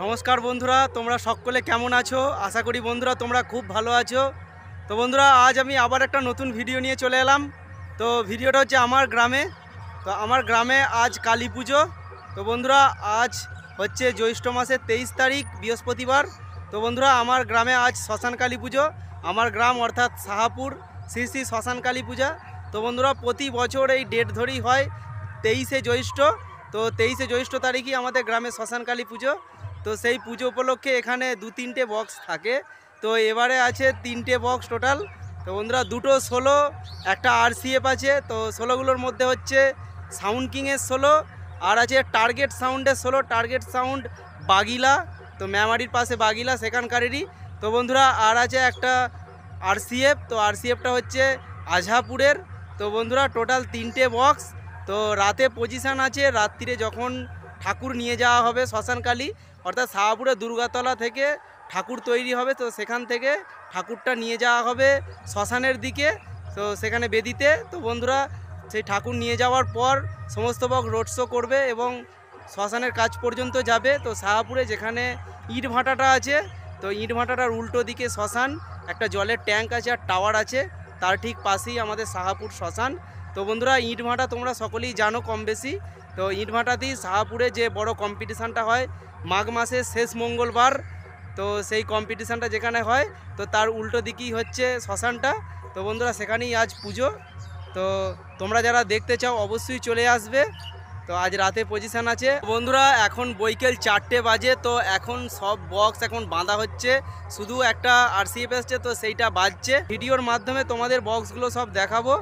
নমস্কার বন্ধুরা, তোমরা সকলে কেমন আছো? আশা করি বন্ধুরা তোমরা খুব ভালো আছো। তো বন্ধুরা, আজ আমি আবার একটা নতুন ভিডিও নিয়ে চলে এলাম। তো ভিডিওটা হচ্ছে আমার গ্রামে। তো আমার গ্রামে আজ কালী পুজো। তো বন্ধুরা, আজ হচ্ছে জ্যৈষ্ঠ মাসের 23 তারিখ বৃহস্পতিবার। তো বন্ধুরা, আমার গ্রামে আজ শ্মশান কালী পুজো। আমার গ্রাম অর্থাৎ সাহাপুর শ্রী শ্রী শ্মশান কালী পূজা। তো বন্ধুরা, প্রতি বছর এই ডেট ধরেই হয় 23শে জ্যৈষ্ঠ। তো 23শে জ্যৈষ্ঠ তারিখই আমাদের গ্রামে শ্মশান কালী পুজো। তো সেই পুজো উপলক্ষে এখানে 2-3টে বক্স থাকে। তো এবারে আছে 3টে বক্স টোটাল। তো বন্ধুরা, দুটো 16, একটা RCF আছে। তো 16গুলোর মধ্যে হচ্ছে সাউন্ড কিংয়ের 16, আর আছে টার্গেট সাউন্ডের 16। টার্গেট সাউন্ড বাগিলা, তো মেমারির পাশে বাগিলা সেখানকারেরই। তো বন্ধুরা, আর আছে একটা RCF। তো RCFটা হচ্ছে আজহাপুরের। তো বন্ধুরা, টোটাল 3টে বক্স। তো রাতে পজিশান আছে, রাত্রিরে যখন ঠাকুর নিয়ে যাওয়া হবে শ্মশানকালী, অর্থাৎ শাহপুরে দুর্গাতলা থেকে ঠাকুর তৈরি হবে। তো সেখান থেকে ঠাকুরটা নিয়ে যাওয়া হবে শ্মশানের দিকে, তো সেখানে বেদিতে। তো বন্ধুরা, সেই ঠাকুর নিয়ে যাওয়ার পর সমস্ত বক্স রোড শো করবে এবং শ্মশানের কাজ পর্যন্ত যাবে। তো শাহপুরে যেখানে ইট ভাটাটা আছে, তো ইট ভাটাটার উল্টো দিকে শ্মশান, একটা জলের ট্যাঙ্ক আছে আর টাওয়ার আছে, তার ঠিক পাশেই আমাদের শাহপুর শ্মশান। তো বন্ধুরা, ইট ভাটা তোমরা সকলেই জানো কম বেশি। তো ইট ভাটাতেই শাহপুরে যে বড় কম্পিটিশানটা হয় মাঘ মাসের শেষ মঙ্গলবার, তো সেই কম্পিটিশানটা যেখানে হয়, তো তার উল্টো দিকেই হচ্ছে শ্মশানটা। তো বন্ধুরা, সেখানেই আজ পুজো। তো তোমরা যারা দেখতে চাও অবশ্যই চলে আসবে। তো আজ রাতে পজিশান আছে বন্ধুরা। এখন বৈকাল 4টে বাজে। তো এখন সব বক্স এখন বাঁধা হচ্ছে, শুধু একটা RCF এসছে, তো সেইটা বাজছে। ভিডিওর মাধ্যমে তোমাদের বক্সগুলো সব দেখাবো।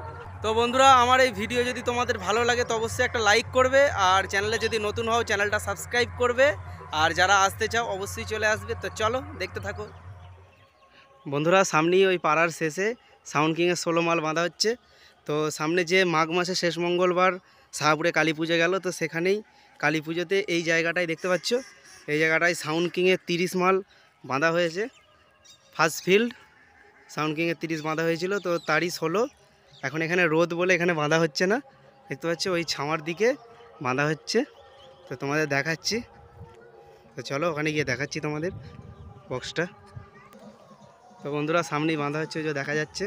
তো বন্ধুরা, আমার এই ভিডিও যদি তোমাদের ভালো লাগে তো অবশ্যই একটা লাইক করবে, আর চ্যানেলে যদি নতুন হও চ্যানেলটা সাবস্ক্রাইব করবে, আর যারা আসতে চাও অবশ্যই চলে আসবে। তো চলো দেখতে থাকো বন্ধুরা। সামনেই ওই পাড়ার শেষে সাউন্ড কিংয়ের 16 মাল বাঁধা হচ্ছে। তো সামনে যে মাঘ মাসের শেষ মঙ্গলবার শাহপুরে কালী পুজো গেল, তো সেখানেই কালী পুজোতে এই জায়গাটায় দেখতে পাচ্ছ, এই জায়গাটায় সাউন্ড কিংয়ের 30 মাল বাঁধা হয়েছে। ফার্স্ট ফিল্ড সাউন্ড কিংয়ের 30 বাঁধা হয়েছিল, তো তারই 16। এখন এখানে রোদ বলে এখানে বাঁধা হচ্ছে না, দেখতে পাচ্ছ ওই ছামার দিকে বাঁধা হচ্ছে। তো তোমাদের দেখাচ্ছি। তো চলো ওখানে গিয়ে দেখাচ্ছি তোমাদের বক্সটা। তো বন্ধুরা, সামনেই বাঁধা হচ্ছে, যে দেখা যাচ্ছে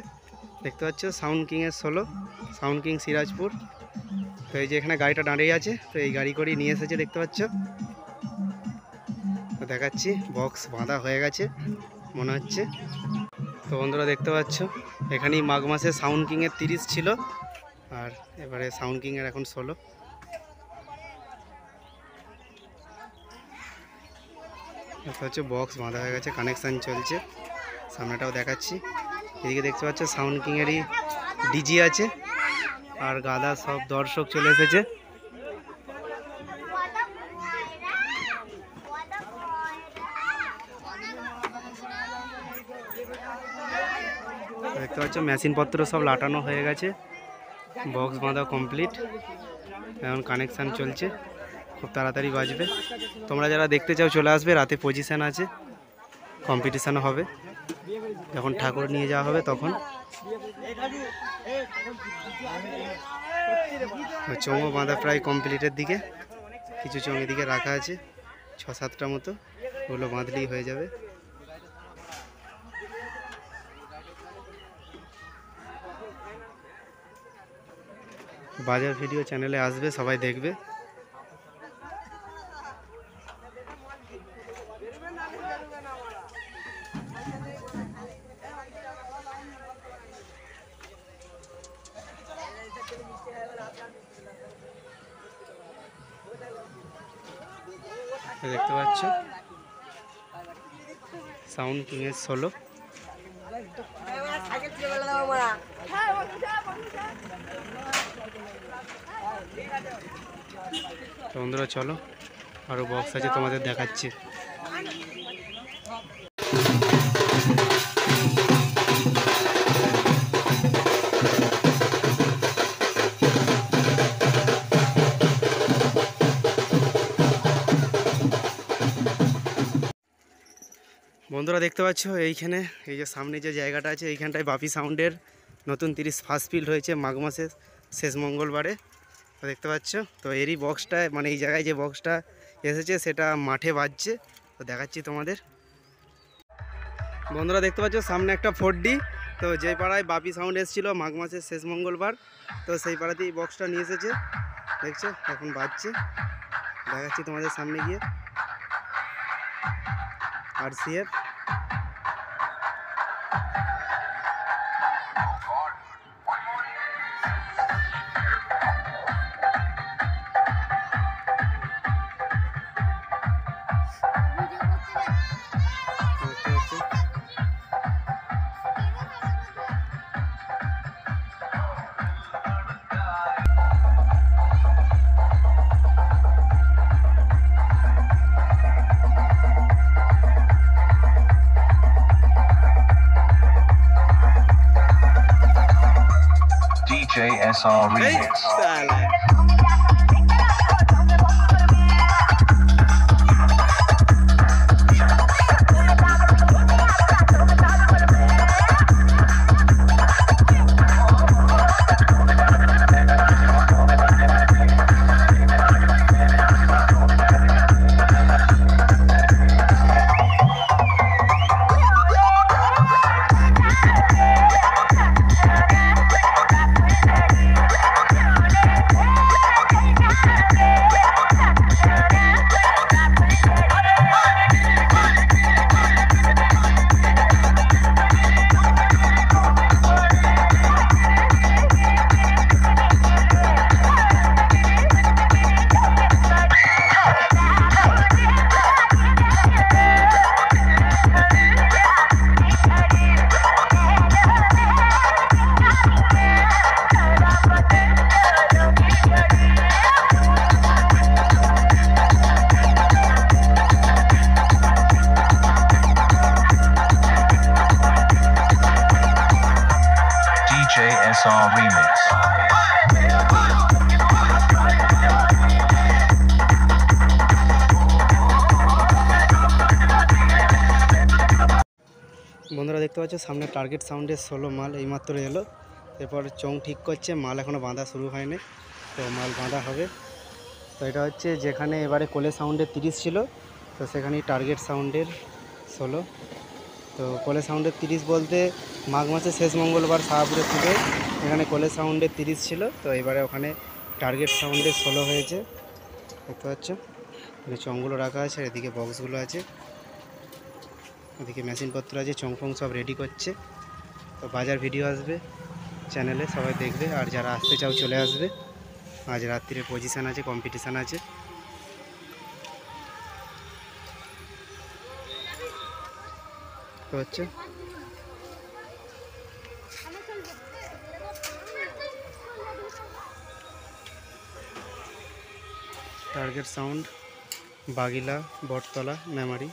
দেখতে পাচ্ছ সাউন্ড কিংয়ের 16, সাউন্ড কিং সিরাজপুর। তো এই যে এখানে গাড়িটা দাঁড়িয়ে আছে, তো এই গাড়ি করেই নিয়ে এসেছে দেখতে পাচ্ছ। তো দেখাচ্ছি বক্স বাঁধা হয়ে গেছে মনে হচ্ছে। তো বন্ধুরা, দেখতে পাচ্ছ এখানেই মাঘ মাসে সাউন্ড কিংয়ের 30 ছিল, আর এবারে সাউন্ড কিংয়ের এখন 16। দেখতে পাচ্ছ বক্স বাঁধা হয়ে গেছে, কানেকশান চলছে। সামনেটাও দেখাচ্ছি। এদিকে দেখতে পাচ্ছ সাউন্ড কিংয়েরই ডিজি আছে, আর গাদা সব দর্শক চলে এসেছে। দেখতে পাচ্ছ মেশিনপত্র সব লাটানো হয়ে গেছে, বক্স বাঁধা কমপ্লিট। এখন কানেকশান চলছে, খুব তাড়াতাড়ি বাজবে। তোমরা যারা দেখতে চাও চলে আসবে, রাতে পজিশান আছে, কম্পিটিশানও হবে যখন ঠাকুর নিয়ে যাওয়া হবে তখন। চোঙও বাঁধা প্রায় কমপ্লিটের দিকে, কিছু চোঙ এদিকে রাখা আছে 6-7টা মতো, ওগুলো বাঁধলেই হয়ে যাবে। বাজার ভিডিও চ্যানেলে আসবে, সবাই দেখবে। দেখতে পাচ্ছ সাউন্ড কিংয়ের 16। বন্ধুরা, চলো আরো বক্স আছে তোমাদের দেখাচ্ছি। বন্ধুরা, দেখতে পাচ্ছ এইখানে এই যে সামনে যে জায়গাটা আছে, এইখানটায় বাপি সাউন্ডের নতুন 30 ফার্স্ট ফিল্ড হয়েছে মাঘ মাসের শেষ মঙ্গলবারে। দেখতে পাচ্ছ, তো এরই বক্সটা, মানে এই জায়গায় যে বক্সটা এসেছে সেটা মাঠে বাজছে। তো দেখাচ্ছি তোমাদের। বন্ধুরা দেখতে পাচ্ছ সামনে একটা 4D। তো যেই পাড়ায় বাপি সাউন্ড এসেছিলো মাঘ মাসের শেষ মঙ্গলবার, তো সেই পাড়াতেই বক্সটা নিয়ে এসেছে। দেখছো এখন বাজছে, দেখাচ্ছি তোমাদের সামনে গিয়ে। RCF DJ SR Remix. DJ SR Remix. বন্ধুরা দেখতে পাচ্ছ সামনে টার্গেট সাউন্ডের 16 মাল এইমাত্র এলো। এরপর চং ঠিক করছে, মাল এখনও বাঁধা শুরু হয়নি, তো মাল বাঁধা হবে। তো এটা হচ্ছে যেখানে এবারে কোলে সাউন্ডের 30 ছিল, তো সেখানেই টার্গেট সাউন্ডের 16। তো কোলে সাউন্ডের 30 বলতে মাঘ মাসের শেষ মঙ্গলবার শাহপুরের থেকে এখানে কোলে সাউন্ডের 30 ছিল, তো এবারে ওখানে টার্গেট সাউন্ডের 16 হয়েছে। দেখতে পাচ্ছ এখানে চংগুলো রাখা আছে, এদিকে বক্সগুলো আছে, এদিকে মেশিনপত্র আছে, চং ফং সব রেডি করছে। তো বাজার ভিডিও আসবে চ্যানেলে, সবাই দেখবে, আর যারা আসতে চাও চলে আসবে। আজ রাত্রিরে পজিশান আছে, কম্পিটিশান আছে। তো হচ্ছে টার্গেট সাউন্ড, বাগিলা, বটতলা, মেমারি।